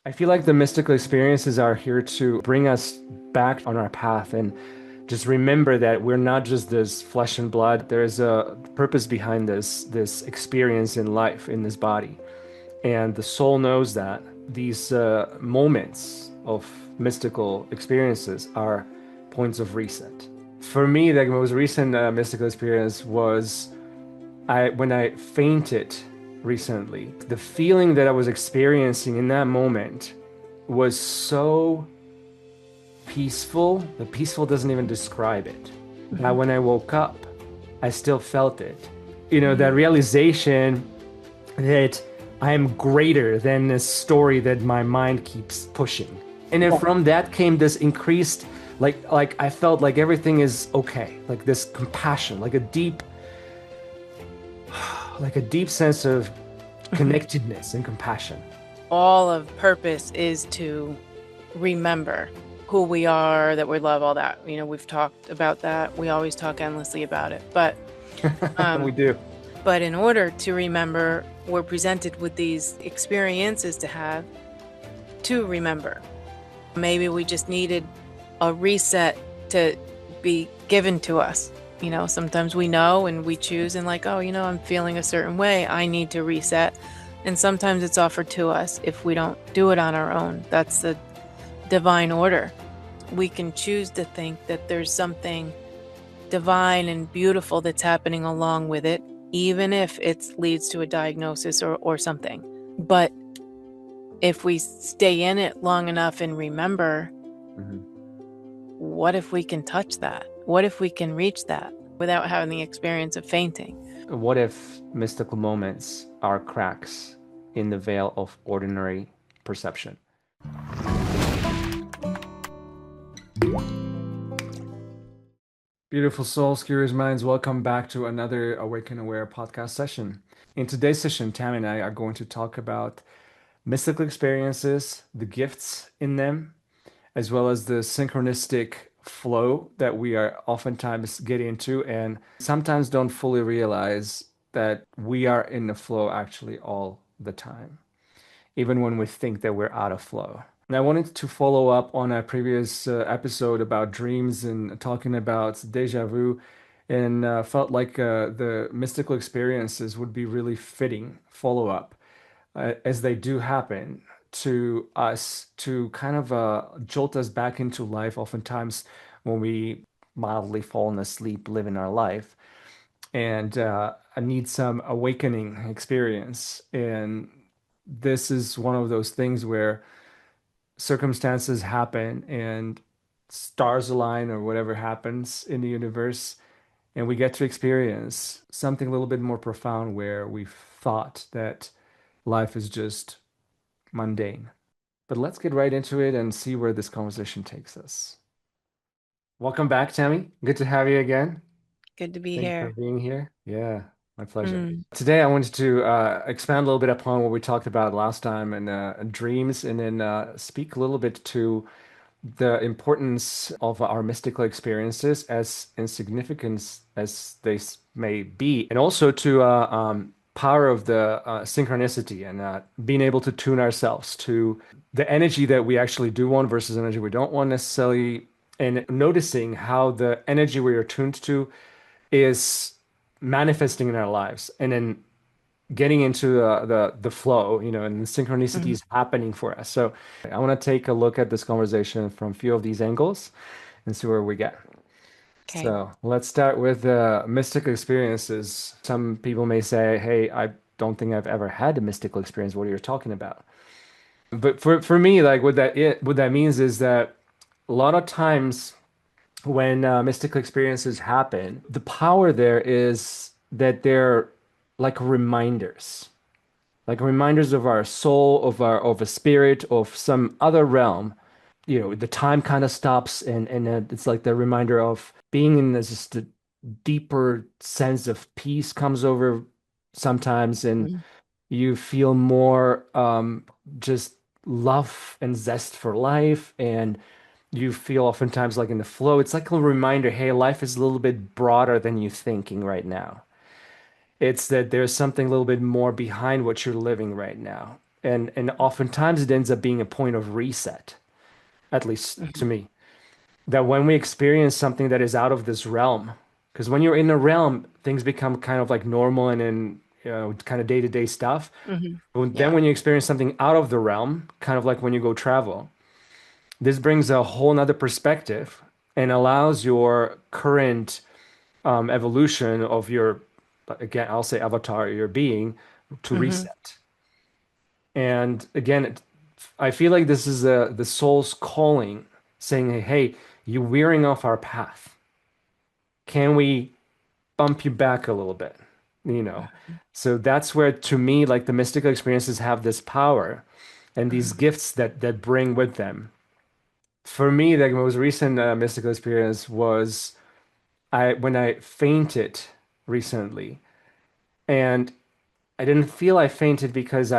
I feel like the mystical experiences are here to bring us back on our path and just remember that we're not just this flesh and blood. There's a purpose behind this experience in life, in this body. And the soul knows that these moments of mystical experiences are points of reset. For me, the most recent mystical experience was when I fainted recently. The feeling that I was experiencing in that moment was so peaceful. The peaceful doesn't even describe it. That Mhm. when I woke up, I still felt it. That Mhm. realization that I am greater than this story that my mind keeps pushing. And then Yeah. from that came this increased, like I felt like everything is okay, like this compassion, like a deep sense of Mhm. connectedness and compassion. All of purpose is to remember who we are, that we love, all that. We've talked about that. We always talk endlessly about it. But We um, do. but in order to remember, we're presented with these experiences to have to remember. Maybe we just needed a reset to be given to us. Sometimes we know and we choose and like, oh, I'm feeling a certain way. I need to reset. And sometimes it's offered to us if we don't do it on our own. That's the divine order. We can choose to think that there's something divine and beautiful that's happening along with it, even if it leads to a diagnosis or something. But if we stay in it long enough and remember, Mhm. what if we can touch that? What if we can reach that without having the experience of fainting? What if mystical moments are cracks in the veil of ordinary perception? Beautiful souls, curious minds, welcome back to another Awaken Aware podcast session. In today's session, Tam and I are going to talk about mystical experiences, the gifts in them, as well as the synchronistic flow that we are oftentimes get into and sometimes don't fully realize that we are in the flow actually all the time, even when we think that we're out of flow. And I wanted to follow up on a previous episode about dreams and talking about deja vu, and felt like the mystical experiences would be really fitting follow up as they do happen to us to kind of jolt us back into life, oftentimes when we mildly fallen asleep living our life and I need some awakening experience. And this is one of those things where circumstances happen and stars align or whatever happens in the universe, and we get to experience something a little bit more profound where we've thought that life is just mundane. But let's get right into it and see where this conversation takes us. Welcome back, Tammy. Good to have you again. Good to be Thank you for here. being here. Yeah, my pleasure. Mm. Today, I wanted to expand a little bit upon what we talked about last time and dreams, and then speak a little bit to the importance of our mystical experiences, as insignificant as they may be, and also to power of the synchronicity and being able to tune ourselves to the energy that we actually do want versus energy we don't want necessarily, and noticing how the energy we are tuned to is manifesting in our lives, and then getting into the flow, and the synchronicity Mhm. is happening for us. So I want to take a look at this conversation from a few of these angles and see where we get. Okay. So let's start with mystical experiences. Some people may say, "Hey, I don't think I've ever had a mystical experience. What are you talking about?" But for me, like what that means is that a lot of times when mystical experiences happen, the power there is that they're like reminders, of our soul, of a spirit, of some other realm. The time kind of stops, and it's like the reminder of being in this just a deeper sense of peace comes over sometimes, and Mhm. you feel more just love and zest for life, and you feel oftentimes like in the flow. It's like a reminder, hey, life is a little bit broader than you're thinking right now. It's that there's something a little bit more behind what you're living right now. And oftentimes it ends up being a point of reset, at least to Mhm. me. That when we experience something that is out of this realm, because when you're in a realm, things become kind of like normal and in kind of day-to-day stuff. Mhm. But then Yeah. when you experience something out of the realm, kind of like when you go travel, this brings a whole nother perspective and allows your current evolution of your, again, I'll say avatar, your being, to Mhm. reset. And again, I feel like this is the soul's calling, saying, "Hey, you're veering off our path. Can we bump you back a little bit?" You know. So that's where, to me, like the mystical experiences have this power and these Mhm. gifts that bring with them. For me, the most recent mystical experience was I when I fainted recently, and I didn't feel I fainted because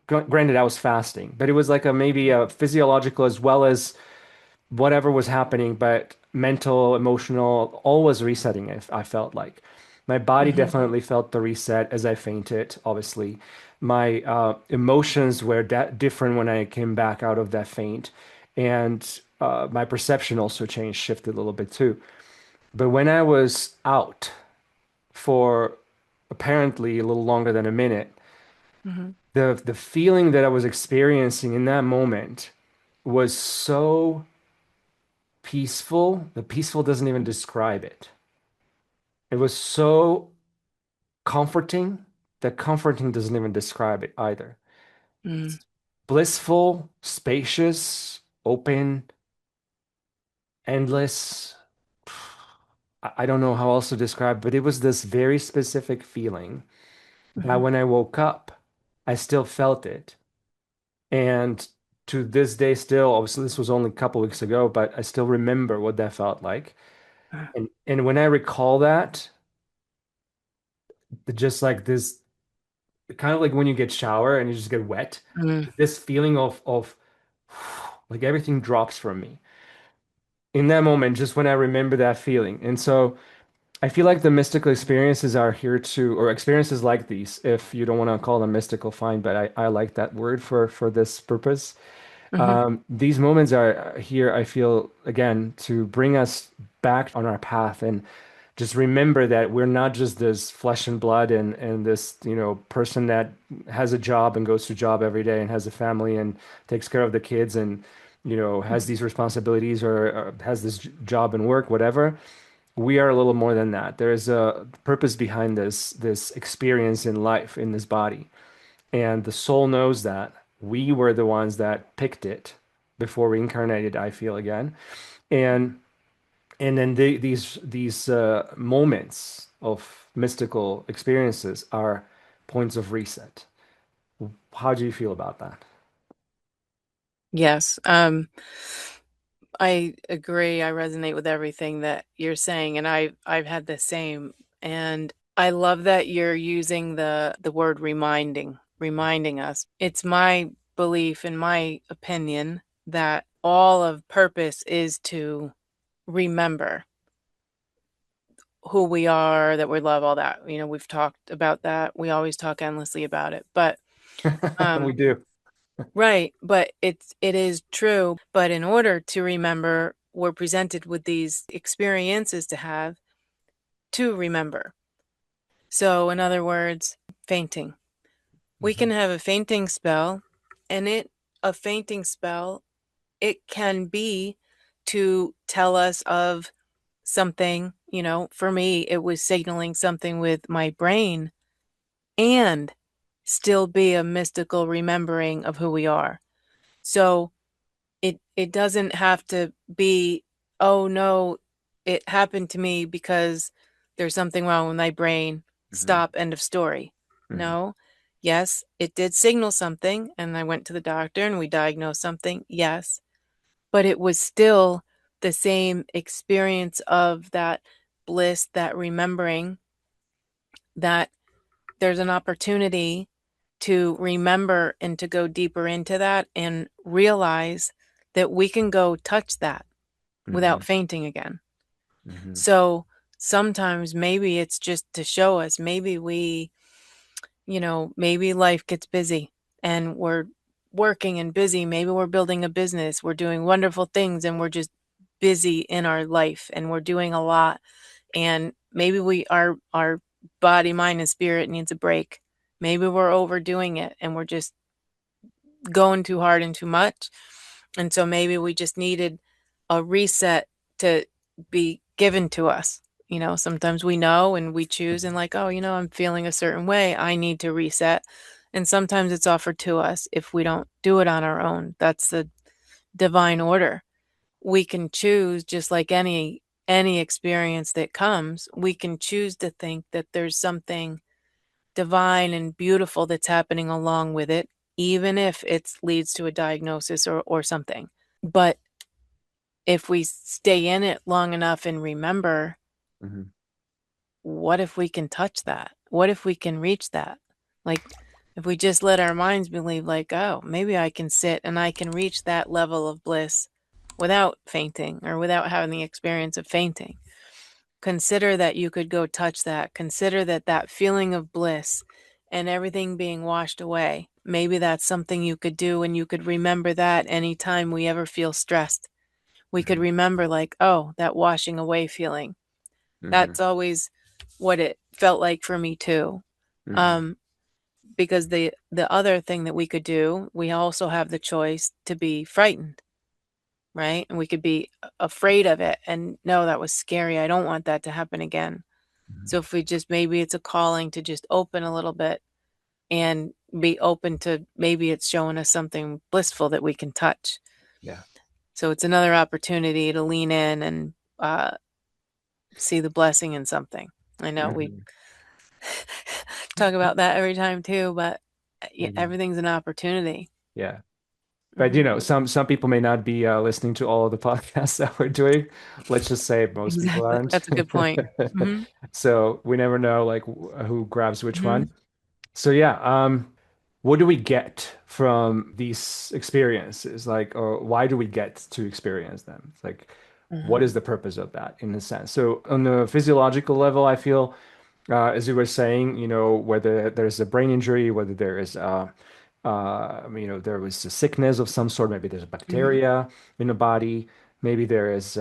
granted I was fasting, but it was like a maybe a physiological as well as whatever was happening, but mental, emotional, all was resetting. I felt like my body Mhm. definitely felt the reset as I fainted. Obviously, my emotions were different when I came back out of that faint, and my perception also changed, shifted a little bit too. But when I was out for apparently a little longer than a minute, Mhm. the feeling that I was experiencing in that moment was so peaceful. The peaceful doesn't even describe it. It was so comforting that comforting doesn't even describe it either. Mhm. Blissful, spacious, open, endless. I don't know how else to describe, but it was this very specific feeling that Mhm. when I woke up, I still felt it. And to this day, still, obviously, this was only a couple weeks ago, but I still remember what that felt like. And when I recall that, just like this, kind of like when you get shower and you just get wet, Mhm. this feeling of like everything drops from me in that moment, just when I remember that feeling. And so I feel like the mystical experiences are here to, or experiences like these, if you don't want to call them mystical, fine, but I like that word for this purpose. Mhm. These moments are here, I feel, again, to bring us back on our path and just remember that we're not just this flesh and blood and this, person that has a job and goes to job every day and has a family and takes care of the kids and, has these responsibilities or has this job and work, whatever. We are a little more than that. There is a purpose behind this experience in life in this body. And the soul knows that we were the ones that picked it before we incarnated, I feel again. And then these moments of mystical experiences are points of reset. How do you feel about that? Yes. I agree. I resonate with everything that you're saying, and I've had the same. And I love that you're using the word reminding us. It's my belief and my opinion that all of purpose is to remember who we are, that we love, all that. We've talked about that. We always talk endlessly about it. But We um do. right, but it is true. But in order to remember, we're presented with these experiences to remember. So in other words, fainting. We can Mhm, have a fainting spell, and a fainting spell, it can be to tell us of something. For me, it was signaling something with my brain and still be a mystical remembering of who we are. So it doesn't have to be, "Oh, no, it happened to me because there's something wrong with my brain. mhm, Stop, end of story." mhm, No. Yes, it did signal something, and I went to the doctor and we diagnosed something, yes, but it was still the same experience of that bliss, that remembering, that there's an opportunity to remember and to go deeper into that and realize that we can go touch that without mhm, fainting again. mhm, So sometimes maybe it's just to show us, maybe we, maybe life gets busy and we're working and busy. Maybe we're building a business, we're doing wonderful things, and we're just busy in our life and we're doing a lot. And maybe our body, mind, and spirit needs a break. Maybe we're overdoing it and we're just going too hard and too much. And so maybe we just needed a reset to be given to us. Sometimes we know and we choose and like, oh, I'm feeling a certain way. I need to reset. And sometimes it's offered to us if we don't do it on our own. That's the divine order. We can choose, just like any experience that comes, we can choose to think that there's something divine and beautiful that's happening along with it, even if it leads to a diagnosis or something. But if we stay in it long enough and remember, Hmm. what if we can touch that? What if we can reach that? Like, if we just let our minds believe, like, oh, maybe I can sit and I can reach that level of bliss without fainting or without having the experience of fainting. Consider that you could go touch that. Consider that feeling of bliss and everything being washed away. Maybe that's something you could do, and you could remember that anytime we ever feel stressed. We could remember, like, oh, that washing away feeling. Hmm. That's always what it felt like for me too. Hmm. Um, because the other thing that we could do, we also have the choice to be frightened, right? And we could be afraid of it and no, that was scary. I don't want that to happen again. So if we just, maybe it's a calling to just open a little bit and be open to, maybe it's showing us something blissful that we can touch. Yeah. So it's another opportunity to lean in and uh, see the blessing in something. I know we Hmm. talk about that every time too, but yeah, Hmm. everything's an opportunity. Yeah. But Hmm. some people may not be listening to all of the podcasts that we're doing. Let's just say most people Exactly. aren't. That's a good point. Hmm. So we never know like who grabs which Hmm. one. So yeah, what do we get from these experiences? Like, or why do we get to experience them? It's like, what Hmm. is the purpose of that in a sense? So on the physiological level, I feel, as you were saying, whether there's a brain injury, whether there is there was a sickness of some sort. Maybe there's a Hmm. bacteria in the body. Maybe there is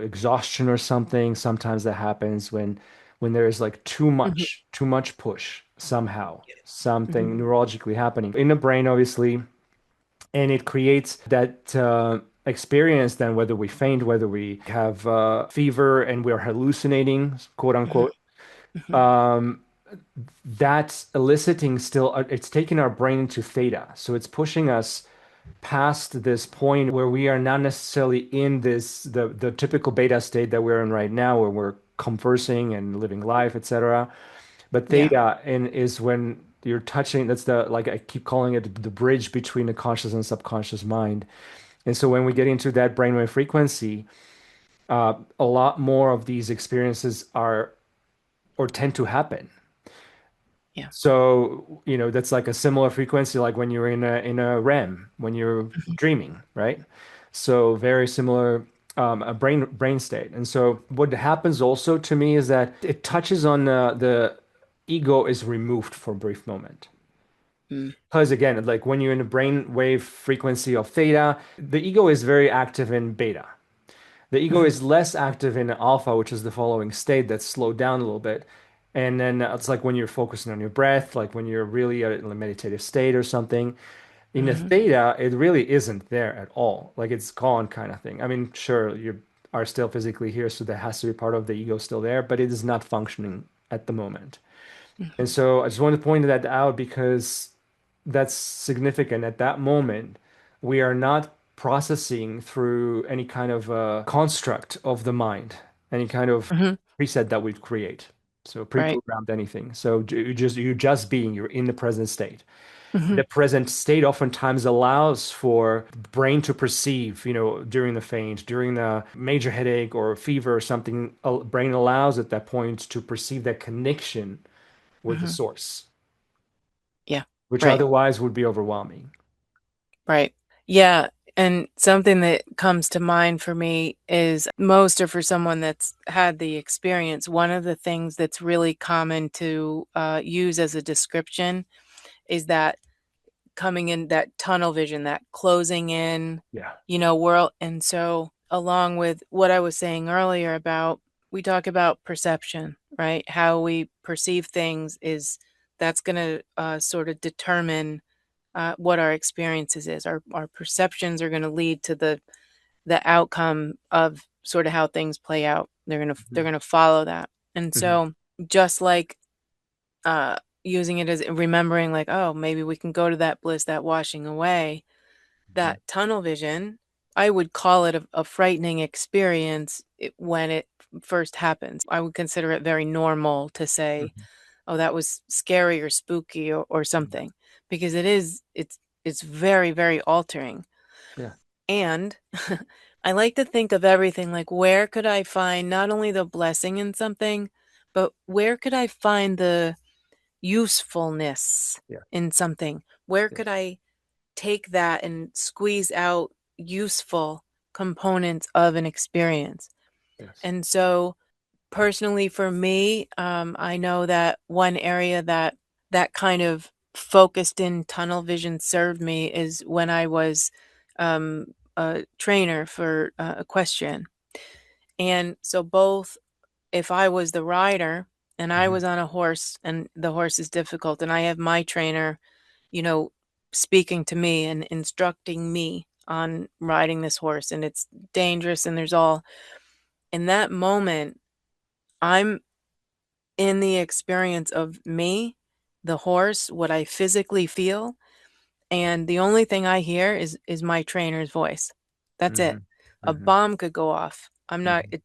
exhaustion or something. Sometimes that happens when there is like Hmm. too much push somehow, something Hmm. neurologically happening in the brain, obviously, and it creates that experience. Then whether we faint, whether we have fever, and we're hallucinating, quote Hmm. unquote. Hmm. Um, that's eliciting still, it's taking our brain into theta. So it's pushing us past this point where we are not necessarily in the typical beta state that we're in right now, where we're conversing and living life, etc. But Yeah. theta is when you're touching, that's the, like I keep calling it, the bridge between the conscious and subconscious mind. And so when we get into that brainwave frequency, a lot more of these experiences are or tend to happen. Yeah. So, that's like a similar frequency, like when you're in a REM, when you're Hmm. dreaming, right? So very similar a brain state. And so what happens also to me is that it touches on the ego is removed for a brief moment. Mm. Because again, like when you're in a brain wave frequency of theta, the ego is very active in beta. The ego Hmm. is less active in alpha, which is the following state that's slowed down a little bit. And then it's like when you're focusing on your breath, like when you're really in a meditative state or something. In the Hmm. theta, it really isn't there at all. Like it's gone kind of thing. I mean, sure, you are still physically here, so there has to be part of the ego still there, but it is not functioning at the moment. And Hmm. so I just wanted to point that out because that's significant. At that moment, we are not processing through any kind of construct of the mind, any kind of Hmm. preset that we create. So Right. pre-programmed anything. So you're just being, you're in the present state. Hmm. The present state oftentimes allows for the brain to perceive, during the faint, during the major headache or fever or something, brain allows at that point to perceive that connection with the Hmm. source, Yeah. which Right. otherwise would be overwhelming. Right. Yeah. And something that comes to mind for me is most, or for someone that's had the experience, one of the things that's really common to use as a description is that coming in, that tunnel vision, that closing in, Yeah. world. And so, along with what I was saying earlier about, we talk about perception, right? How we perceive things is that's going to sort of determine what our experiences is. Our perceptions are going to lead to the outcome of sort of how things play out. They're Hmm. gonna follow that. And Hmm. so just like uh using it as remembering, like, oh, maybe we can go to that bliss, that washing away, that tunnel vision, I would call it a frightening experience when it first happens. I would consider it very normal to say, Hmm. oh, that was scary or spooky or something, because it's very, very altering. Yeah. And I like to think of everything like, where could I find not only the blessing in something, but where could I find the usefulness Yeah. in something? Where could Yes. I take that and squeeze out useful components of an experience? Yes. And so, personally, for me, I know that one area that kind of focused in tunnel vision served me is when I was a trainer for equestrian. And so, both if I was the rider and I Hmm. was on a horse and the horse is difficult, and I have my trainer, you know, speaking to me and instructing me on riding this horse, and it's dangerous, and there's all in that moment, I'm in the experience of me, the horse, what I physically feel, and the only thing I hear is my trainer's voice. That's it. Hmm. A Hmm. bomb could go off. I'm not Hmm.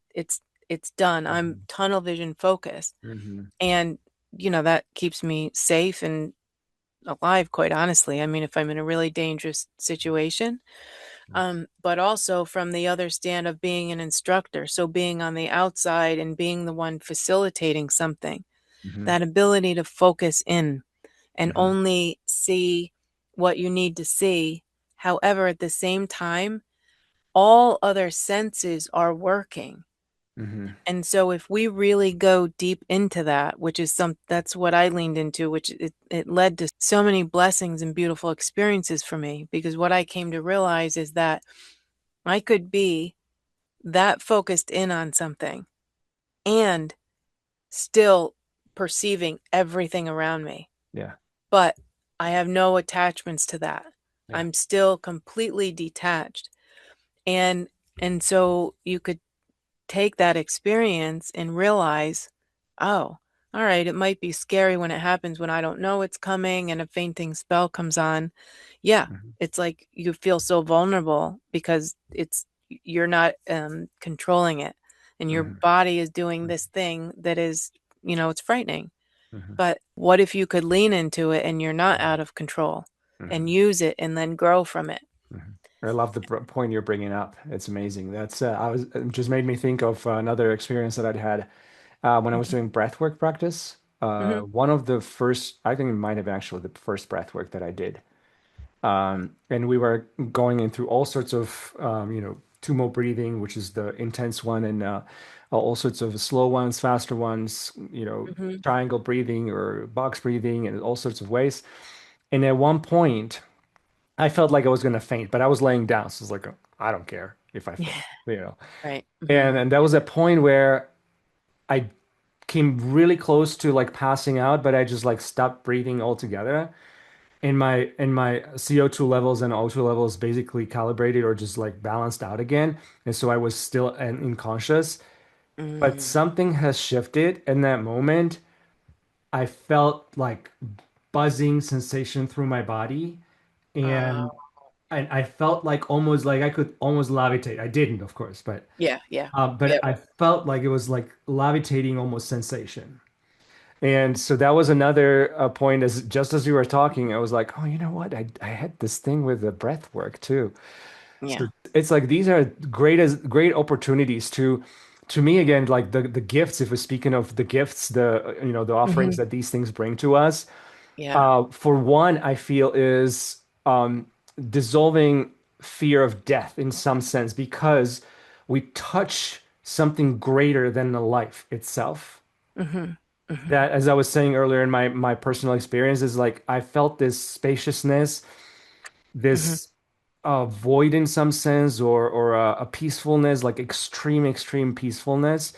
it's done. I'm Hmm. tunnel vision focused. Hmm. And that keeps me safe and alive, quite honestly. I mean, if I'm in a really dangerous situation, Yes. but also from the other stand of being an instructor, so being on the outside and being the one facilitating something, Hmm. that ability to focus in and Hmm. only see what you need to see. However, at the same time, all other senses are working. Hmm. And so if we really go deep into that, which is that's what I leaned into, which it led to so many blessings and beautiful experiences for me, because what I came to realize is that I could be that focused in on something and still perceiving everything around me. Yeah. But I have no attachments to that. Yeah. I'm still completely detached. And so you could take that experience and realize, oh, all right, it might be scary when it happens, when I don't know it's coming and a fainting spell comes on. Yeah, Hmm. it's like you feel so vulnerable because you're not controlling it, and your Hmm. body is doing this thing that is, it's frightening. Hmm. But what if you could lean into it and you're not Hmm. out of control and Hmm. use it and then grow from it? Mhm. I love the point you're bringing up. It's amazing. That's it just made me think of another experience that I'd had when I was doing breathwork practice. Mm-hmm. One of the first, I think it might have actually the first breathwork that I did. And we were going in through all sorts of, tumo breathing, which is the intense one, and all sorts of slow ones, faster ones, Mm-hmm. triangle breathing or box breathing, and all sorts of ways. And at one point, I felt like I was gonna faint, but I was laying down, so I was like, I don't care if I Yeah. faint, you know. Right. Mm-hmm. And that was a point where I came really close to like passing out, but I just like stopped breathing altogether. And my CO2 levels and O2 levels basically calibrated or just like balanced out again. And so I was still unconscious, but Mm. something has shifted in that moment. I felt like buzzing sensation through my body, and Oh, I felt like almost like I could almost levitate. I didn't, of course, yeah, yeah. but Yep. I felt like it was like levitating almost sensation. And so that was another point, as just as you were talking, I was like, oh, you know what? I had this thing with the breath work too. So Yeah. it's like these are great opportunities to me again, like the gifts, if we're speaking of the gifts, the offerings Mhm. that these things bring to us. Yeah. For one, I feel is dissolving. fear of death in some sense because we touch something greater than the life itself. Mm-hmm. Mm-hmm. That, as I was saying earlier in my personal experience, is like I felt this spaciousness, Mm-hmm. this void in some sense, or a peacefulness, like extreme peacefulness.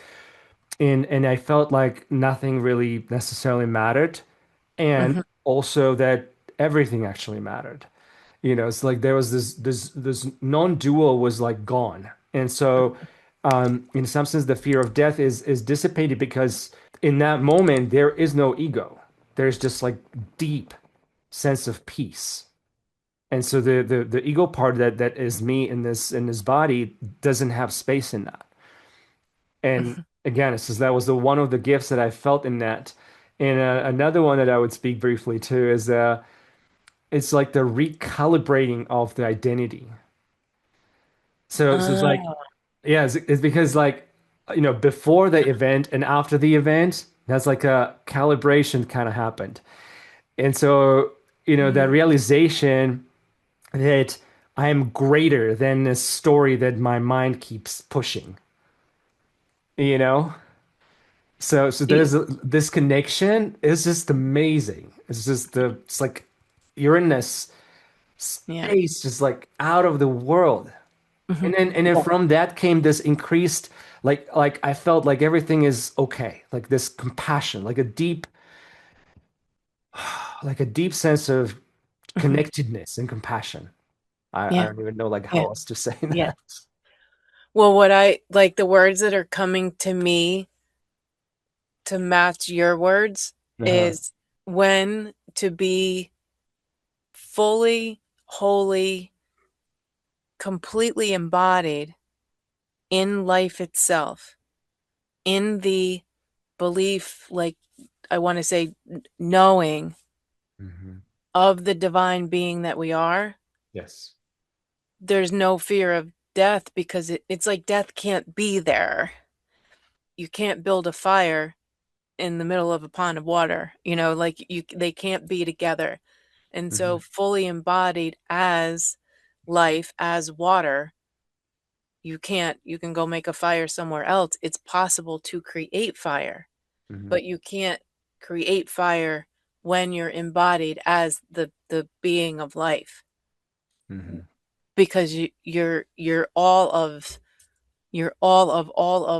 And I felt like nothing really necessarily mattered, and Mm-hmm. also that everything actually mattered. It's like there was this non-dual was like gone. And so in some sense the fear of death is dissipated because in that moment there is no ego. There's just like deep sense of peace. And so the ego part that is me in this body doesn't have space in that. And Mm-hmm. again, it's just that was the one of the gifts that I felt in that. And another one that I would speak briefly to is it's like the recalibrating of the identity. So it's like, Oh. yeah, it's because like, before the event and after the event, that's like a calibration kind of happened. And so, that Mm-hmm. realization that I am greater than this story that my mind keeps pushing, you know? So Y- this connection is just amazing. It's like you're in this Yeah. space just like out of the world. Mm-hmm. And then from that came this increased like I felt like everything is okay. Like this compassion, like a deep sense of Mm-hmm. connectedness and compassion. I Yeah. don't even know like how Yeah. else to say Yeah. that. Well, what I like the words that are coming to me to match your words Uh-huh. is when to be fully, wholly, completely embodied in life itself, in the belief, like I want to say, knowing Hmm. of the divine being that we are. Yes. There's no fear of death because it's like death can't be there. You can't build a fire in the middle of a pond of water, like they can't be together. And so Hmm. fully embodied as life, as water, you can go make a fire somewhere else. It's possible to create fire, Hmm. but you can't create fire when you're embodied as the being of life Hmm. because you're all of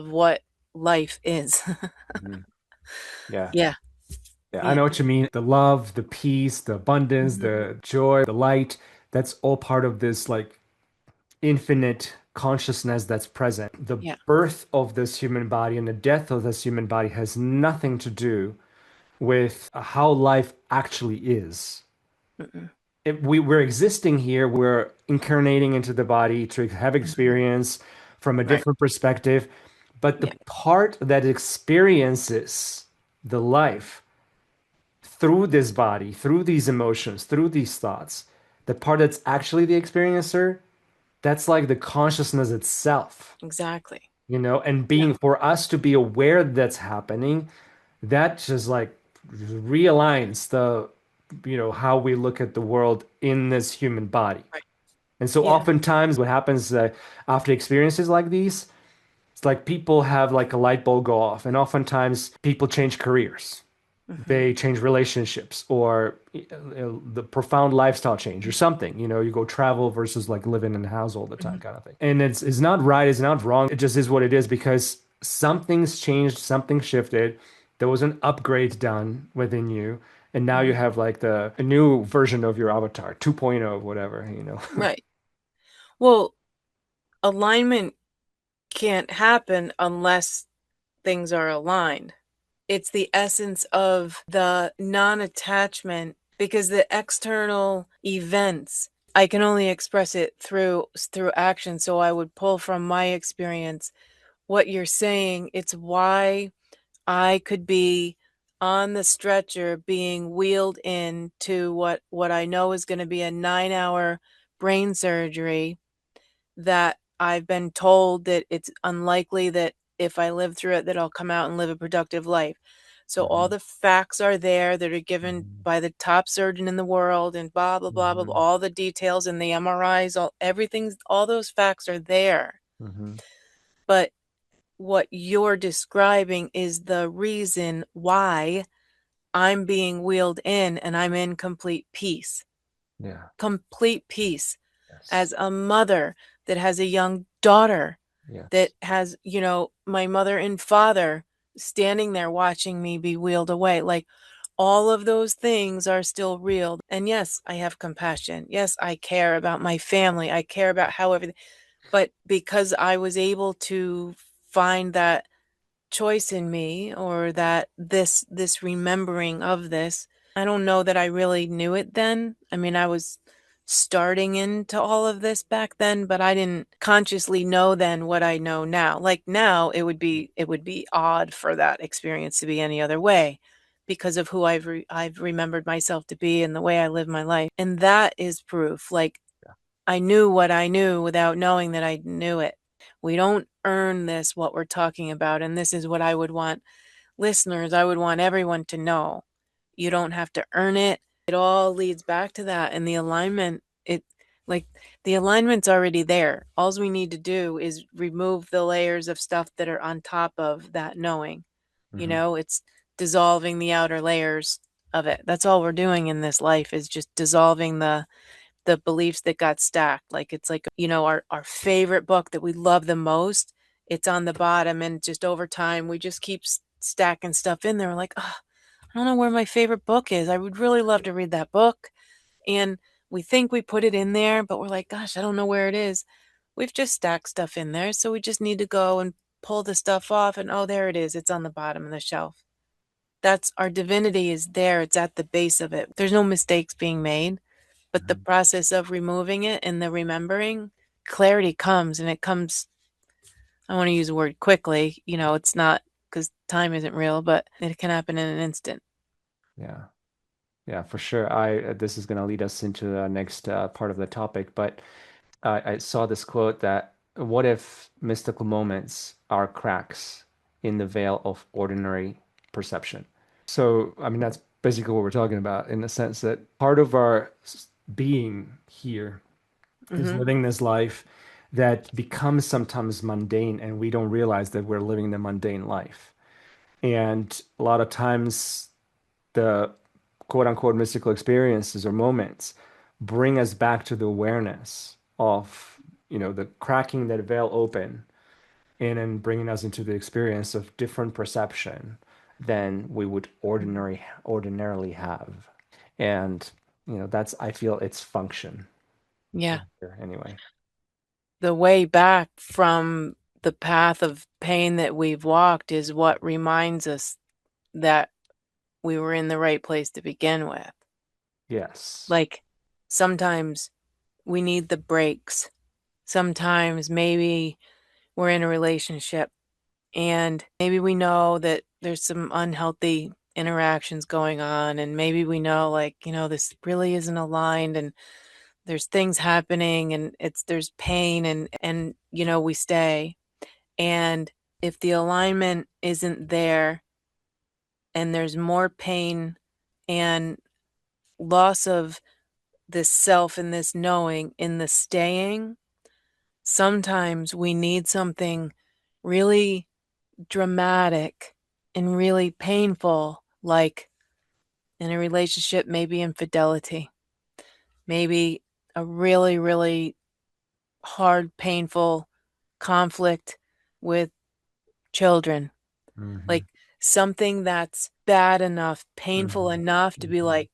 what life is. Hmm. Yeah. Yeah. Yeah, I Yeah. know what you mean. The love, the peace, the abundance, Mhm. the joy, the light, that's all part of this like infinite consciousness that's present. The Yeah. birth of this human body and the death of this human body has nothing to do with how life actually is. Mm-mm. If we're existing here, we're incarnating into the body to have Mhm. experience from a Right. different perspective. But the Yeah. part that experiences the life through this body, through these emotions, through these thoughts, the part that's actually the experiencer, that's like the consciousness itself, Exactly. and Yeah. being for us to be aware that's happening, that just like realigns how we look at the world in this human body. Right. And so Yeah. oftentimes what happens after experiences like these, it's like people have like a light bulb go off, and oftentimes people change careers, Mhm. they change relationships, or the profound lifestyle change or something. You go travel versus like living in a house all the time Mhm. kind of thing. And it's not right, it's not wrong. It just is what it is because something's changed, something shifted. There was an upgrade done within you. And now you Mhm. have like a new version of your avatar, 2.0, whatever. Right. Well, alignment can't happen unless things are aligned. It's the essence of the non-attachment because the external events, I can only express it through action. So I would pull from my experience what you're saying. It's why I could be on the stretcher being wheeled in to what I know is going to be a 9-hour brain surgery that I've been told that it's unlikely that if I live through it that I'll come out and live a productive life. So all Mm-hmm. the facts are there that are given Mm-hmm. by the top surgeon in the world and blah, blah, blah, blah, blah, Mm-hmm. all the details and the MRIs, all everything's, all those facts are there. Mm-hmm. But what you're describing is the reason why I'm being wheeled in and I'm in complete peace. Yeah. Complete peace. Yes. As a mother that has a young daughter that Yes. has, my mother and father standing there watching me be wheeled away. Like all of those things are still real. And yes, I have compassion. Yes, I care about my family. I care about how everything, but because I was able to find that choice in me or that this remembering of this, I don't know that I really knew it then. I mean, I was starting into all of this back then, but I didn't consciously know then what I know now. Like now it would be odd for that experience to be any other way because of who I've remembered myself to be and the way I live my life. And that is proof. Like Yeah. I knew what I knew without knowing that I knew it. We don't earn this, what we're talking about. And this is what I would want listeners, I would want everyone to know. You don't have to earn it. It all leads back to that. And the alignment, like the alignment's already there. All we need to do is remove the layers of stuff that are on top of that knowing. Mm-hmm. It's dissolving the outer layers of it. That's all we're doing in this life is just dissolving the beliefs that got stacked. Like it's like, our favorite book that we love the most, it's on the bottom and just over time we just keep stacking stuff in there. We're like, oh, I don't know where my favorite book is. I would really love to read that book. And we think we put it in there, but we're like, gosh, I don't know where it is. We've just stacked stuff in there. So we just need to go and pull the stuff off and oh, there it is. It's on the bottom of the shelf. That's our divinity is there. It's at the base of it. There's no mistakes being made. But the Mm-hmm. process of removing it and the remembering, clarity comes and it comes, I want to use the word quickly, it's not because time isn't real, but it can happen in an instant. Yeah. Yeah, for sure. I this is going to lead us into the next part of the topic, but I saw this quote that what if mystical moments are cracks in the veil of ordinary perception? So, I mean, that's basically what we're talking about in the sense that part of our being here is Hmm. living this life that becomes sometimes mundane and we don't realize that we're living the mundane life. And a lot of times the quote unquote mystical experiences or moments bring us back to the awareness of, the cracking that veil open and then bringing us into the experience of different perception than we would ordinarily have. And, that's, I feel its function Yeah. here anyway. The way back from the path of pain that we've walked is what reminds us that we were in the right place to begin with. Yes. Like sometimes we need the breaks. Sometimes maybe we're in a relationship and maybe we know that there's some unhealthy interactions going on and maybe we know like this really isn't aligned and there's things happening and there's pain and we stay and if the alignment isn't there and there's more pain and loss of this self and this knowing in the staying, sometimes we need something really dramatic and really painful, like in a relationship, maybe infidelity, maybe a really, really hard, painful conflict with children, Hmm. like something that's bad enough, painful Hmm. enough to be Hmm. like,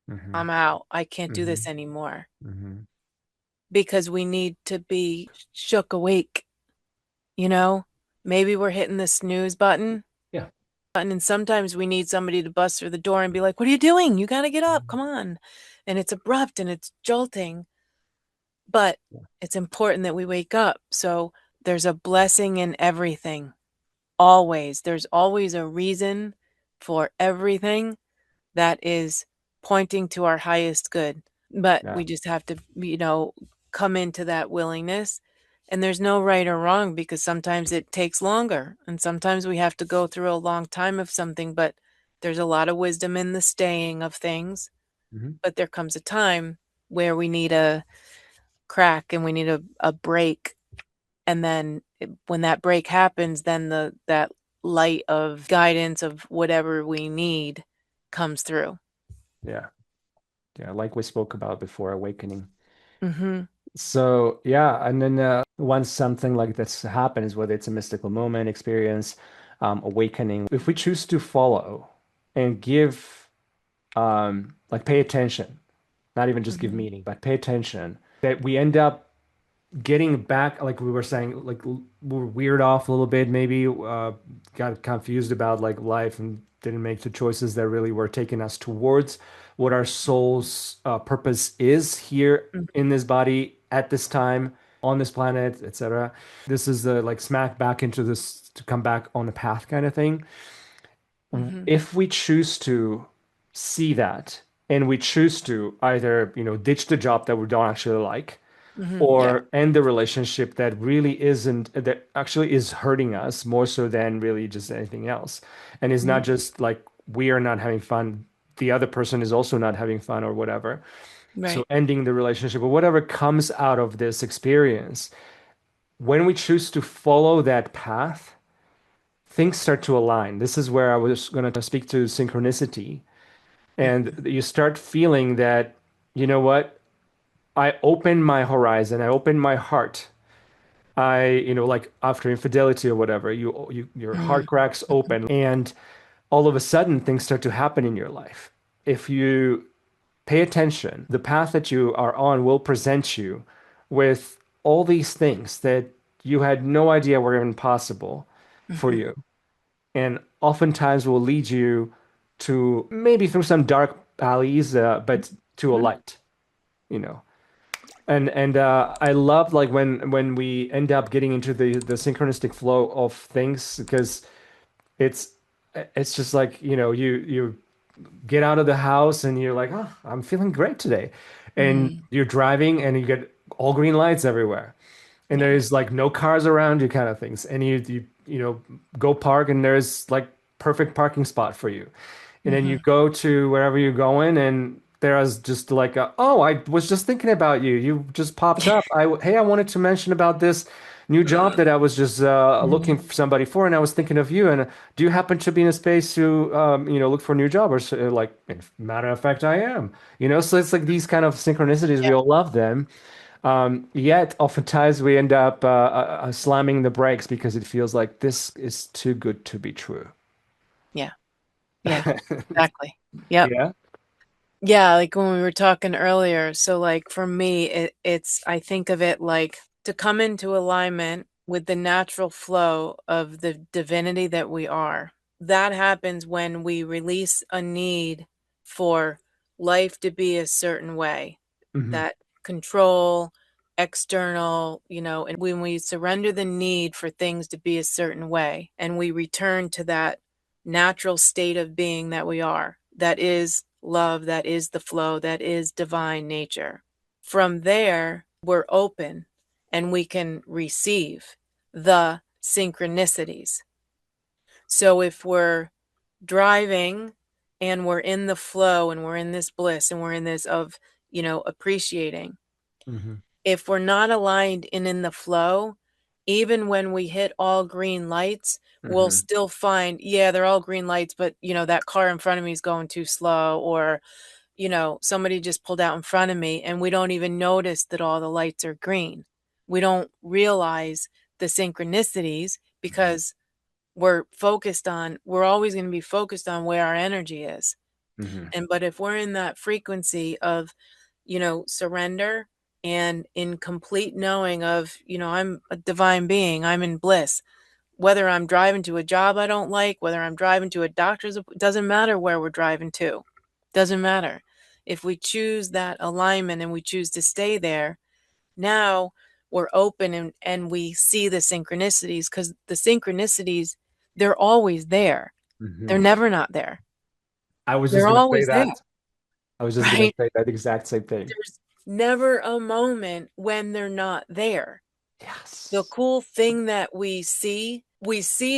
Hmm. I'm out. I can't do Hmm. this anymore Hmm. because we need to be shook awake, you know? Maybe we're hitting the snooze Yeah. button and sometimes we need somebody to bust through the door and be like, "What are you doing? You got to get up. Come on." And it's abrupt and it's jolting, but Yeah. it's important that we wake up. So there's a blessing in everything. Always. There's always a reason for everything that is pointing to our highest good. But Yeah. we just have to, come into that willingness And there's no right or wrong because sometimes it takes longer and sometimes we have to go through a long time of something, but there's a lot of wisdom in the staying of things. Hmm. But there comes a time where we need a crack and we need a break. And then when that break happens, then that light of guidance of whatever we need comes through. Yeah. Yeah. Like we spoke about before, awakening. Mhm. So yeah, and then once something like this happens, whether it's a mystical moment, experience, awakening, if we choose to follow and give, like pay attention, not even just give Mhm. meaning, but pay attention, that we end up getting back, like we were saying, like we're weird off a little bit, maybe got confused about like life and didn't make the choices that really were taking us towards what our soul's purpose is here Mhm. in this body at this time on this planet, etc. This is the like smack back into this to come back on the path kind of thing. Mhm. If we choose to see that and we choose to either, ditch the job that we don't actually like Mhm. Yeah. or end the relationship that really isn't, that actually is hurting us more so than really just anything else, and it's not Mhm. just like we are not having fun, the other person is also not having fun or whatever. So Right. ending the relationship or whatever comes out of this experience, when we choose to follow that path, things start to align. This is where I was going to speak to synchronicity, and Mhm. you start feeling that, you know what, I open my horizon, I open my heart. Like after infidelity or whatever, your heart Mhm. cracks open, and all of a sudden things start to happen in your life. If you pay attention, the path that you are on will present you with all these things that you had no idea were even possible for Mhm. you, and oftentimes will lead you to maybe through some dark alleys, but to a Mhm. light, you know. And I love like when we end up getting into the synchronistic flow of things, because it's it's just like, you get out of the house and you're like, oh, I'm feeling great today. And Mhm. you're driving and you get all green lights everywhere. And Yeah. there's like no cars around you kind of things. And you go park and there's like perfect parking spot for you. And then you Mhm. go to wherever you're going and there's just like oh, I was just thinking about you. You just popped up. Hey, I wanted to mention about this new job that I was just looking Mhm. for somebody for, and I was thinking of you. And do you happen to be in a space to look for a new job? Or so, like, matter of fact, I am. So it's like these kind of synchronicities. We Yeah. all love them. Yet oftentimes we end up slamming the brakes because it feels like this is too good to be true. Yeah. Yeah. Exactly. Yep. Yeah. Yeah, like when we were talking earlier. So like for me, it's I think of it like to come into alignment with the natural flow of the divinity that we are. That happens when we release a need for life to be a certain way, Hmm. that control, external, and when we surrender the need for things to be a certain way and we return to that natural state of being that we are, that is love, that is the flow, that is divine nature. From there, we're open and we can receive the synchronicities. So if we're driving and we're in the flow and we're in this bliss and we're in this of, appreciating, Hmm. if we're not aligned and in the flow, even when we hit all green lights, we'll Hmm. still find, yeah, they're all green lights, but that car in front of me is going too slow, or, somebody just pulled out in front of me and we don't even notice that all the lights are green. We don't realize the synchronicities because we're always going to be focused on where our energy is. Hmm. But if we're in that frequency of, surrender and in complete knowing of, I'm a divine being, I'm in bliss, whether I'm driving to a job I don't like, whether I'm driving to a doctor's, doesn't matter where we're driving to. Doesn't matter. If we choose that alignment and we choose to stay there, now we're open and we see the synchronicities because the synchronicities, they're always there. They're Hmm. never not there. I was just They're gonna say always there, that. I was just gonna right? say that exact same thing. There's never a moment when they're not there. The Yes. cool thing that we see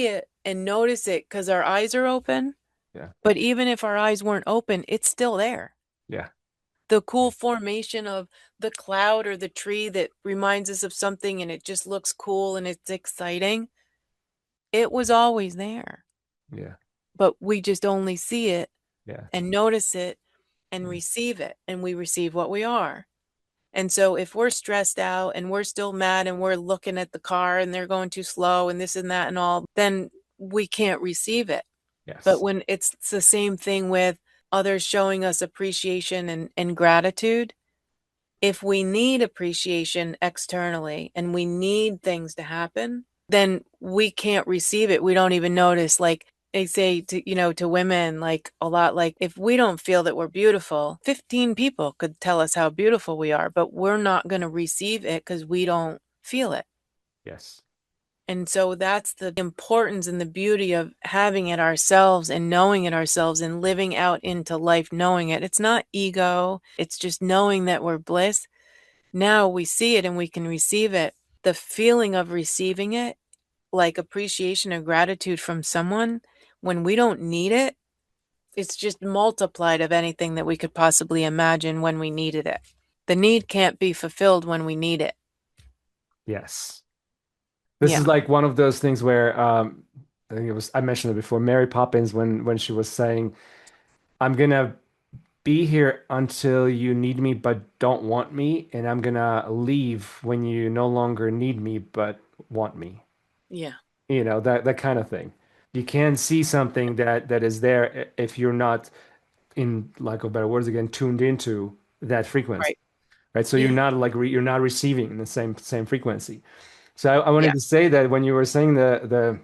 it and notice it because our eyes are open. Yeah. But even if our eyes weren't open, it's still there. Yeah. The cool formation of the cloud or the tree that reminds us of something and it just looks cool and it's exciting. It was always there, Yeah. but we just only see it Yeah. and notice it and receive it, and we receive what we are. And so if we're stressed out and we're still mad and we're looking at the car and they're going too slow and this and that and all, then we can't receive it. But Yes. when it's the same thing with others showing us appreciation and gratitude, if we need appreciation externally and we need things to happen, then we can't receive it. We don't even notice. Like they say to, to women, like a lot, like if we don't feel that we're beautiful, 15 people could tell us how beautiful we are, but we're not going to receive it because we don't feel it. Yes. And so that's the importance and the beauty of having it ourselves and knowing it ourselves and living out into life knowing it. It's not ego, it's just knowing that we're bliss. Now we see it and we can receive it. The feeling of receiving it, like appreciation or gratitude from someone, when we don't need it, it's just multiplied of anything that we could possibly imagine when we needed it. The need can't be fulfilled when we need it. Yes. This is Yeah. like one of those things where I think I mentioned it before, Mary Poppins when she was saying, I'm gonna be here until you need me but don't want me, and I'm gonna leave when you no longer need me but want me. Yeah. That kind of thing. You can see something that is there if you're not, in lack of better words again, tuned into that frequency, Right. right? So you're Yeah. not like you're not receiving the same frequency. So I Yeah. wanted to say that when you were saying the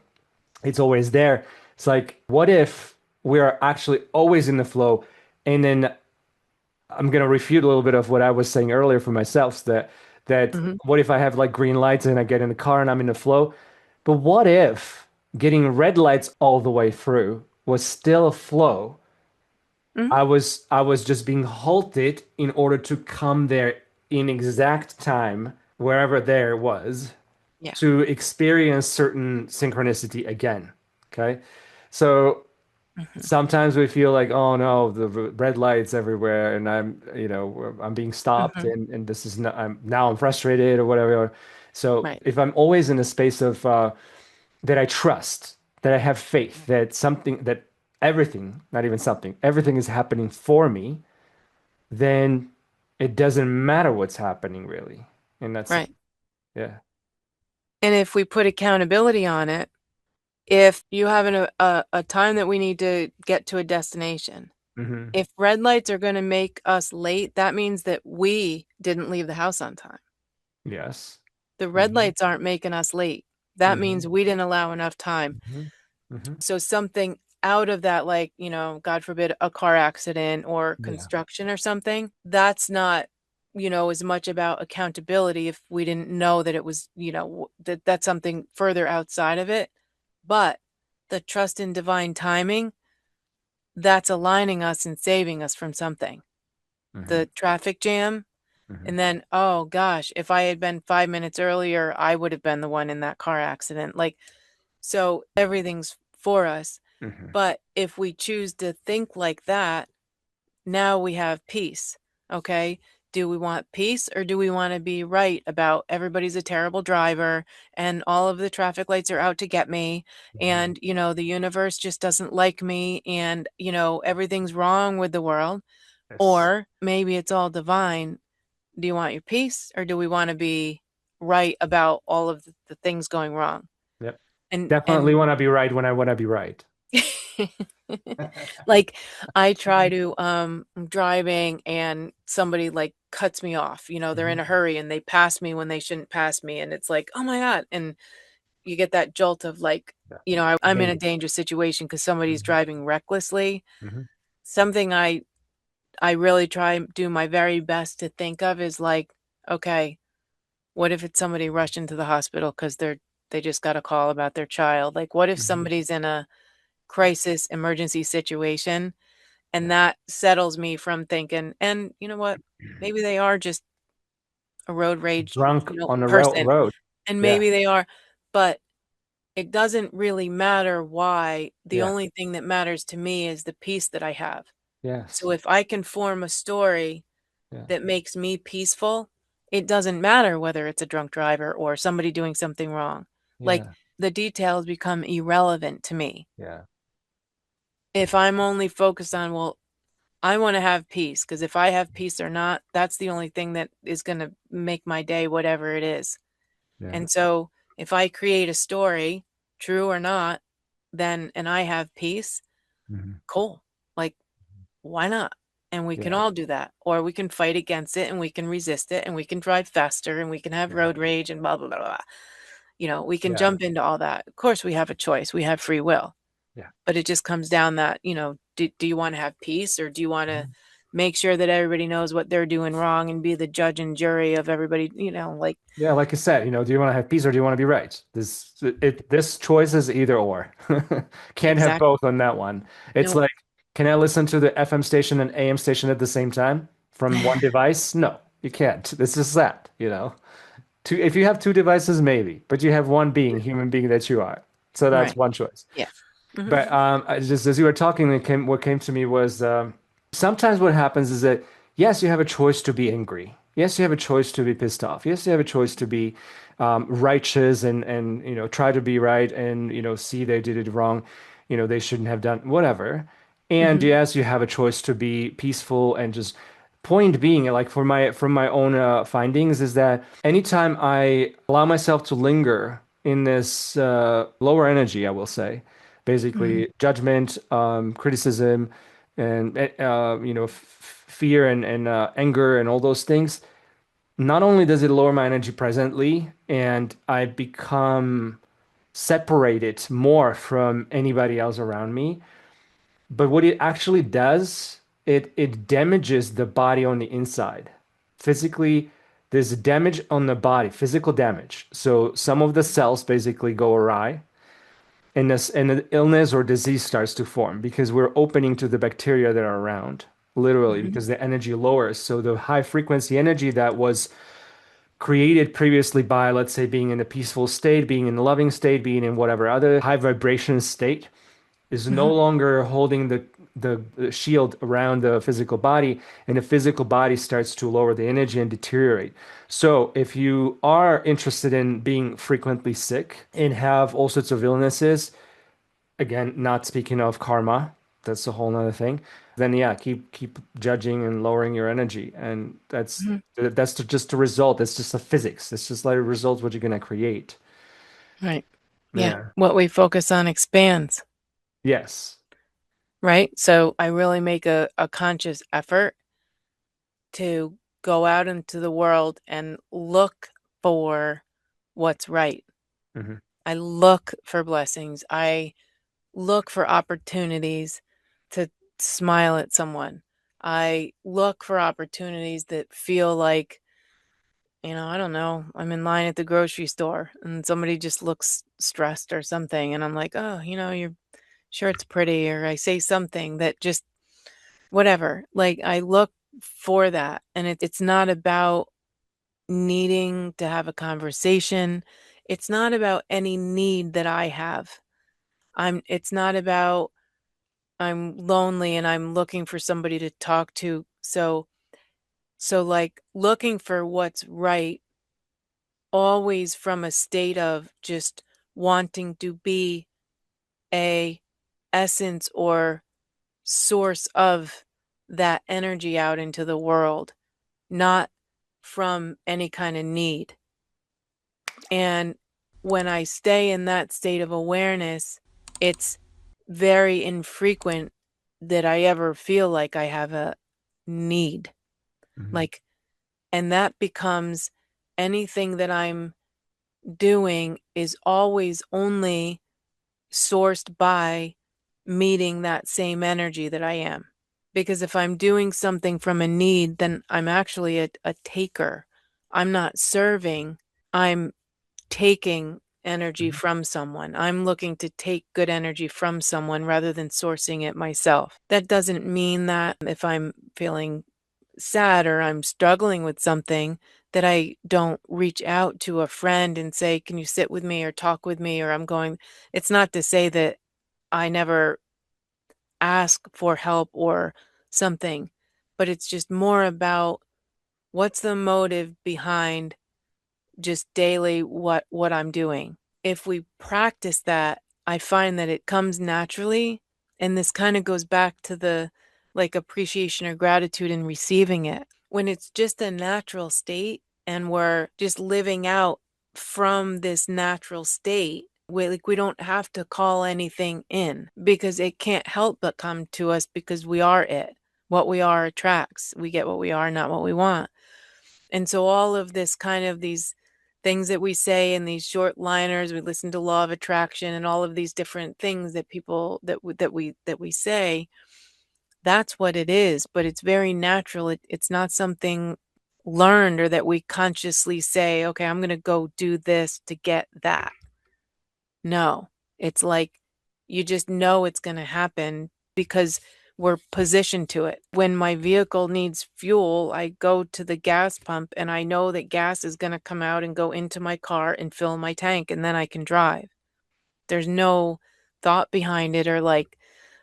it's always there, it's like, what if we are actually always in the flow? And then I'm gonna refute a little bit of what I was saying earlier for myself, that Hmm. what if I have like green lights and I get in the car and I'm in the flow? But what if getting red lights all the way through was still a flow? Hmm. I was just being halted in order to come there in exact time, wherever there was, Yeah. to experience certain synchronicity again. Okay. So Hmm. sometimes we feel like, oh no, the red lights everywhere, and I'm being stopped, Hmm. and this is not, I'm frustrated or whatever. So Right. if I'm always in a space of that I trust, that I have faith, that everything, not even something, everything is happening for me, then it doesn't matter what's happening really in that sense. Right. Yeah. And if we put accountability on it, if you have a time that we need to get to a destination, Hmm. if red lights are going to make us late, that means that we didn't leave the house on time. Yes. The red Hmm. lights aren't making us late. That means Hmm. we didn't allow enough time. Hmm. Hmm. So something out of that, like, God forbid, a car accident or Yeah. construction or something, that's not, as much about accountability if we didn't know that it was, that's something further outside of it. But the trust in divine timing, that's aligning us and saving us from something. Hmm. The traffic jam, Hmm. and then, oh gosh, if I had been 5 minutes earlier, I would have been the one in that car accident. Like, so everything's for us. Hmm. But if we choose to think like that, now we have peace. Okay. Do we want peace or do we want to be right about everybody's a terrible driver and all of the traffic lights are out to get me Hmm. and, the universe just doesn't like me and, everything's wrong with the world? Yes. Or maybe it's all divine. Do you want your peace or do we want to be right about all of the things going wrong? Yep. And Definitely want to be right when I want to be right. like I try to I'm driving and somebody like cuts me off, they're in Hmm. a hurry and they pass me when they shouldn't pass me and it's like, "Oh my God." And you get that jolt of like, Yeah. I'm in a Danger. dangerous situation because somebody's driving recklessly. Hmm. Something I really try and do my very best to think of is like, okay, what if it's somebody rushing to the hospital because they just got a call about their child? Like, what if Hmm. somebody's in a crisis emergency situation? And Yeah. that settles me from thinking, and you know what? Maybe they are just a road rage, Drunk on the person. road. And Yeah. maybe they are, but it doesn't really matter why. The Yeah. only thing that matters to me is the peace that I have. So Yes. if I can form a story Yeah. that makes me peaceful, it doesn't matter whether it's a drunk driver or somebody doing something wrong. Like, Yeah. the details become irrelevant to me. Yeah. If I'm only focused on, well, I want to have peace, because if I have peace or not, that's the only thing that is going to make my day, whatever it is. Yeah. And so if I create a story, true or not, then and I have peace, Mhm. cool. Like, why not? And we can Yeah. all do that. Or we can fight against it and we can resist it and we can drive faster and we can have Yeah. road rage and blah, blah, blah, blah. We can Yeah. jump into all that. Of course, we have a choice. We have free will. Yeah. But it just comes down that, do you want to have peace, or do you want to Mhm. make sure that everybody knows what they're doing wrong and be the judge and jury of everybody, like, Yeah, like I said, do you want to have peace or do you want to be right? This choice is either or. Can't have exactly. both on that one. It's No. like, can I listen to the FM station and AM station at the same time from one device? No, you can't. This is that. Two, if you have two devices, maybe, but you have one being, human being that you are. So that's Right. one choice. Yeah. Hmm. But just as you were talking, what came to me was sometimes what happens is that yes, you have a choice to be angry. Yes, you have a choice to be pissed off. Yes, you have a choice to be righteous and try to be right and see they did it wrong. They shouldn't have done whatever. And Hmm. yes, you have a choice to be peaceful and just point being like from my own findings is that anytime I allow myself to linger in this lower energy, I will say Hmm. basically judgment, criticism, and fear and anger and all those things. Not only does it lower my energy presently, and I become separated more from anybody else around me, but what it actually does, it damages the body on the inside. Physically, there's damage on the body, physical damage. So some of the cells basically go awry and an illness or disease starts to form because we're opening to the bacteria that are around, literally, Hmm. because the energy lowers. So the high frequency energy that was created previously by, let's say, being in a peaceful state, being in a loving state, being in whatever other high vibration state, is no Hmm. longer holding the shield around the physical body, and the physical body starts to lower the energy and deteriorate. So, if you are interested in being frequently sick and have all sorts of illnesses, again, not speaking of karma, that's a whole nother thing. Then yeah, keep judging and lowering your energy, and that's just the result. That's just the physics. That's just like a result what you're gonna create. Right. Yeah. Yeah. What we focus on expands, Yes. right? So I really make a conscious effort to go out into the world and look for what's right. Hmm. I look for blessings. I look for opportunities to smile at someone. I look for opportunities that feel like, I don't know, I'm in line at the grocery store and somebody just looks stressed or something. And I'm like, oh, your shirt's pretty. Or I say something that just, whatever. Like, I look for that. And it's not about needing to have a conversation. It's not about any need that I have. It's not about I'm lonely and I'm looking for somebody to talk to. So like looking for what's right, always from a state of just wanting to be a essence or source of that energy out into the world, not from any kind of need. And when I stay in that state of awareness, it's very infrequent that I ever feel like I have a need. Hmm. Like, and that becomes anything that I'm doing is always only sourced by meeting that same energy that I am. Because if I'm doing something from a need, then I'm actually a taker. I'm not serving. I'm taking energy Hmm. from someone. I'm looking to take good energy from someone rather than sourcing it myself. That doesn't mean that if I'm feeling sad or I'm struggling with something, that I don't reach out to a friend and say, "Can you sit with me or talk with me?" Or I'm going, it's not to say that I never ask for help or something, but it's just more about what's the motive behind just daily what I'm doing. If we practice that, I find that it comes naturally, and this kind of goes back to the like appreciation or gratitude in receiving it. When it's just a natural state and we're just living out from this natural state, we don't have to call anything in because it can't help but come to us because we are it. What we are attracts. We get what we are, not what we want. And so all of this kind of these things that we say in these short liners, we listen to law of attraction and all of these different things that people that we say, that's what it is, but it's very natural. It's not something learned or that we consciously say, okay, I'm going to go do this to get that. No, it's like you just know it's going to happen because we're positioned to it. When my vehicle needs fuel, I go to the gas pump and I know that gas is going to come out and go into my car and fill my tank and then I can drive. There's no thought behind it or like,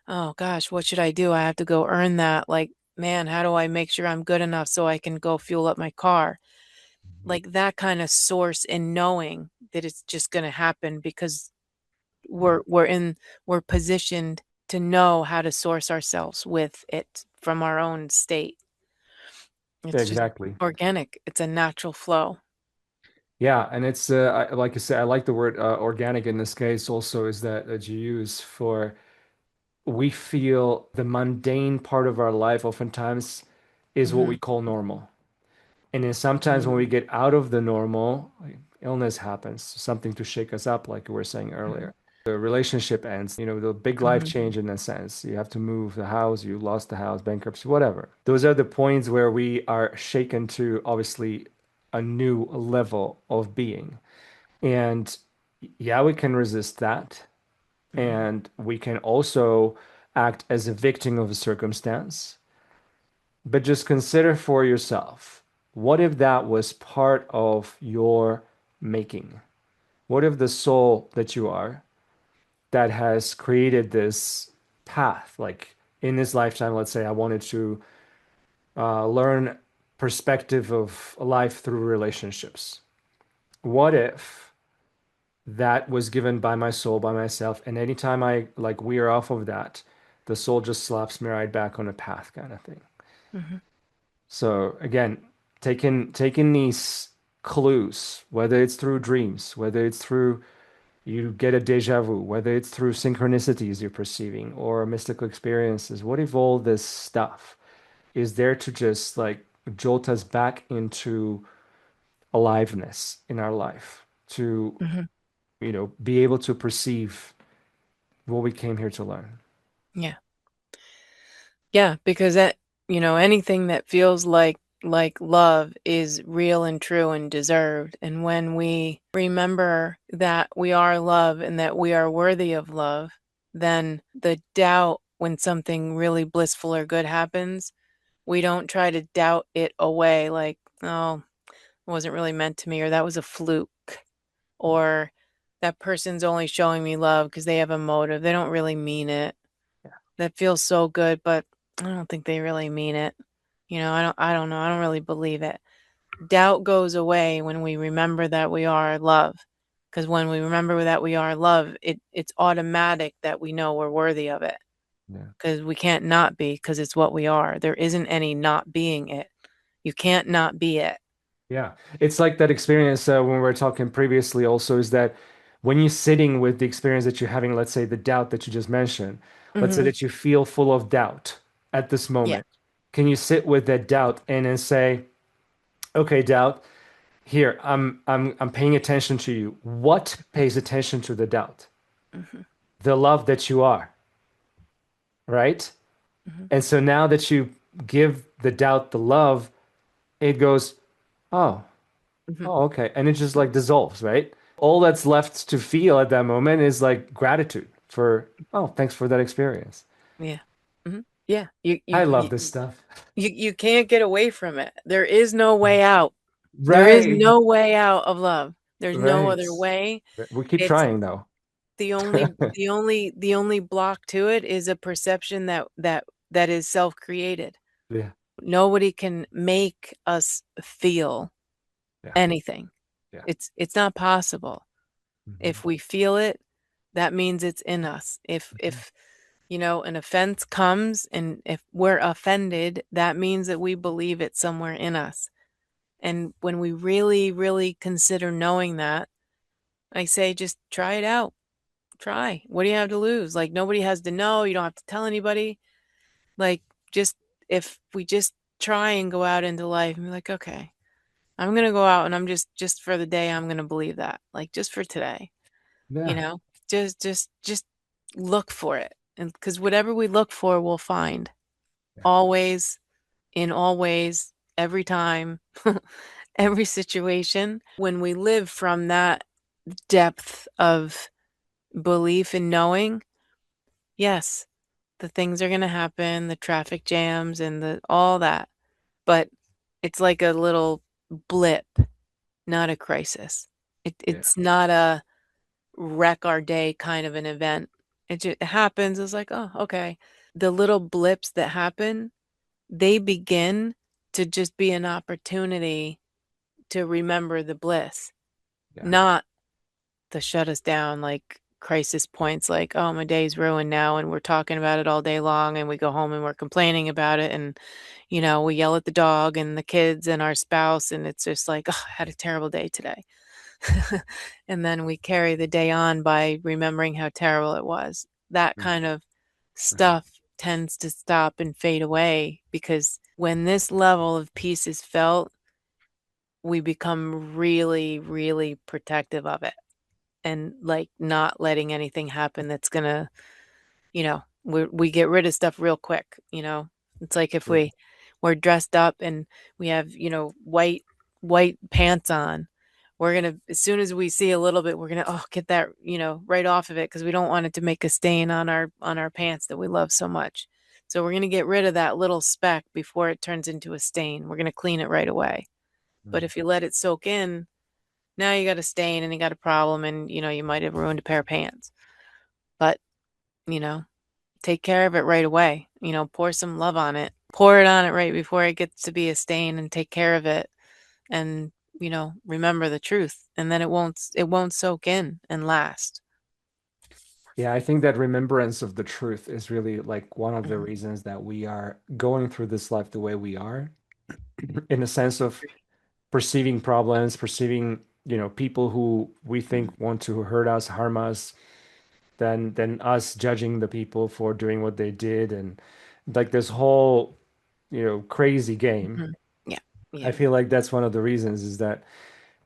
oh gosh, what should I do? I have to go earn that. Like, man, how do I make sure I'm good enough so I can go fuel up my car? Mhm. Like that kind of source and knowing that it's just going to happen because Yeah. we're positioned to know how to source ourselves with it from our own state. Yeah, It's just exactly. organic. It's a natural flow. Yeah, and it's like I said, I like the word organic in this case also is that you use for we feel the mundane part of our life oftentimes is what we Mhm. call normal. And then sometimes when we Mhm. get out of the normal, like, illness happens, something to shake us up, like we were saying Mhm. earlier. The relationship ends, the big life Mhm. change in a sense. You have to move the house, you lost the house, bankruptcy, whatever. Those are the points where we are shaken to obviously a new level of being. And yeah, we can resist that. Mhm. And we can also act as a victim of a circumstance. But just consider for yourself, what if that was part of your making? What if the soul that you are that has created this path, like in this lifetime, let's say I wanted to learn perspective of life through relationships. What if that was given by my soul, by myself, and anytime I like we're off of that, the soul just slaps me right back on a path kind of thing. Mhm. So again, taking these clues, whether it's through dreams, whether it's through you get a deja vu, whether it's through synchronicities you're perceiving or mystical experiences, what if all this stuff is there to just like jolt us back into aliveness in our life, to, Mhm. be able to perceive what we came here to learn. Yeah. Yeah, because anything that feels like love is real and true and deserved. And when we remember that we are love and that we are worthy of love, then the doubt when something really blissful or good happens, we don't try to doubt it away like, oh, it wasn't really meant to me, or that was a fluke, or that person's only showing me love because they have a motive. They don't really mean it. Yeah. That feels so good, but I don't think they really mean it. I don't know. I don't really believe it. Doubt goes away when we remember that we are love. Because when we remember that we are love, it's automatic that we know we're worthy of it. Yeah. Because we can't not be, because it's what we are. There isn't any not being it. You can't not be it. Yeah, it's like that experience when we were talking previously also is that when you're sitting with the experience that you're having, let's say the doubt that you just mentioned, let's say Hmm. that you feel full of doubt at this Yeah. moment. Can you sit with that doubt and then say, okay, doubt, here, I'm paying attention to you. What pays attention to the doubt? Hmm. The love that you are, right? Hmm. And so now that you give the doubt the love, it goes, oh, Hmm. oh, okay. And it just like dissolves, right? All that's left to feel at that moment is like gratitude for, oh, thanks for that experience. Yeah. Hmm. Yeah. I love this stuff. You can't get away from it. There is no way out. There is Right. no way out of love. There's no Right. other way. We keep It's trying though. the only block to it is a perception that is self-created. Yeah. Nobody can make us feel Yeah. anything. Yeah. It's not possible. Hmm. If we feel it, that means it's in us. Hmm. If an offense comes and if we're offended, that means that we believe it somewhere in us. And when we really, really consider knowing that, I say just try it out. Try. What do you have to lose? Like nobody has to know. You don't have to tell anybody. Like just if we just try and go out into life and be like, okay, I'm gonna go out and I'm just for the day, I'm gonna believe that. Like just for today, you Yeah. know? Just look for it. And because whatever we look for, we'll find. Yeah. Always, in all ways, every time, every situation. When we live from that depth of belief and knowing, yes, the things are going to happen, the traffic jams and the all that. But it's like a little blip, not a crisis. Yeah. It's not a wreck our day kind of an event. It just happens. It's like, oh, okay. The little blips that happen, they begin to just be an opportunity to remember the bliss, Yeah. not the shut us down like crisis points like, oh, my day's ruined now and we're talking about it all day long and we go home and we're complaining about it and we yell at the dog and the kids and our spouse and it's just like, oh, I had a terrible day today. And then we carry the day on by remembering how terrible it was. That Mhm. kind of Mhm. stuff tends to stop and fade away because when this level of peace is felt, we become really, really protective of it and like not letting anything happen that's gonna, we get rid of stuff real quick. It's like if Yeah. we're dressed up and we have, white pants on, we're gonna as soon as we see a little bit, we're gonna get that, right off of it because we don't want it to make a stain on our pants that we love so much. So we're gonna get rid of that little speck before it turns into a stain. We're gonna clean it right away. But Mhm. if you let it soak in, now you got a stain and you got a problem and you might have ruined a pair of pants. But, you know, take care of it right away. Pour some love on it. Pour it on it right before it gets to be a stain and take care of it and, remember the truth and then it won't soak in and last. Yeah, I think that remembrance of the truth is really like one of the Mhm. reasons that we are going through this life the way we are, in the sense of perceiving problems, perceiving, people who we Mhm. think want to hurt us, harm us, then us judging the people for doing what they did, and like this whole, crazy game. Mhm. Yeah. I Yeah. feel like that's one of the reasons is that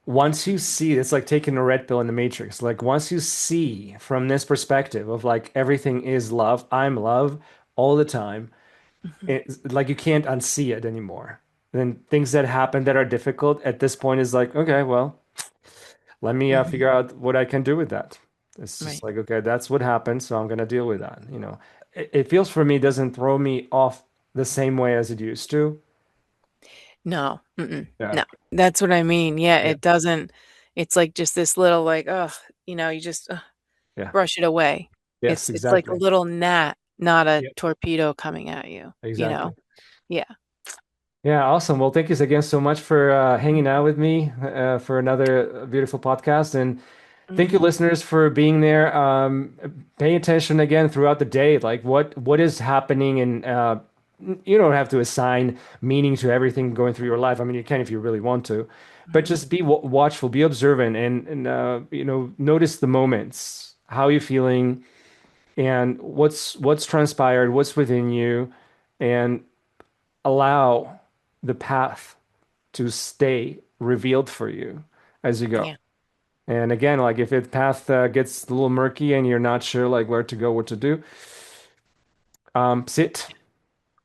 once you see, it's like taking a red pill in the Matrix. Like once you see from this perspective of like everything is love, I'm love all the time, Mhm. it's like you can't unsee it anymore. Then things that happen that are difficult at this point is like, okay, well, let me Mhm. figure out what I can do with that. It's just Right. like, okay, that's what happened, so I'm gonna deal with that. It feels for me doesn't throw me off the same way as it used to. No. Mm-mm. Yeah, No. That's what I mean. Yeah, yeah, it doesn't. It's like just this little like, oh, you just yeah. brush it away. Yes, It's like a exactly. little gnat, not a Yeah, torpedo coming at you, you exactly. know? Yeah. Yeah, awesome. Well, thank you again so much for hanging out with me for another beautiful podcast. And thank you, Mhm. listeners, for being there. Pay attention again throughout the day. Like what is happening, and you don't have to assign meaning to everything going through your life. I mean, you can if you really want to, but Mhm. just be watchful, be observant, and notice the moments. How you feeling, and what's transpired, what's within you, and allow the path to stay revealed for you as you go. Yeah. And again, like if the path gets a little murky and you're not sure like where to go, what to do, sit,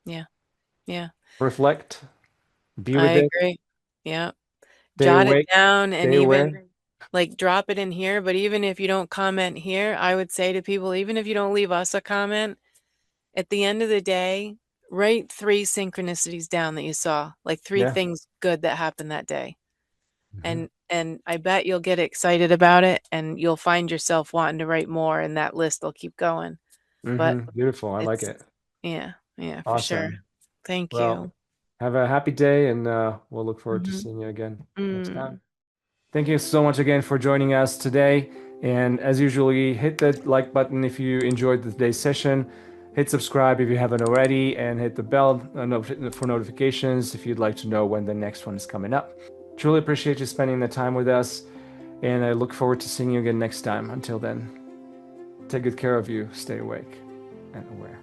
Yeah. Yeah. reflect, be I with it, agree. Yeah. stay Jot it awake, down and stay aware. even like drop it in here. But even if you don't comment here, I would say to people, even if you don't leave us a comment, at the end of the day, write 3 synchronicities down that you saw, like 3 Yeah, things good that happened that day. Mhm. and I bet you'll get excited about it, and you'll find yourself wanting to write more, and that list will keep going. But Beautiful. I like it's it. yeah, yeah, for sure. Awesome. Thank you. Well, have a happy day, and we'll look forward to Mhm. seeing you again next Mm. time. Thank you so much again for joining us today. And as usually, hit that like button if you enjoyed today's session. Hit subscribe if you haven't already, and hit the bell for notifications if you'd like to know when the next one is coming up. Truly appreciate you spending the time with us, and I look forward to seeing you again next time. Until then, take good care of you, stay awake and aware.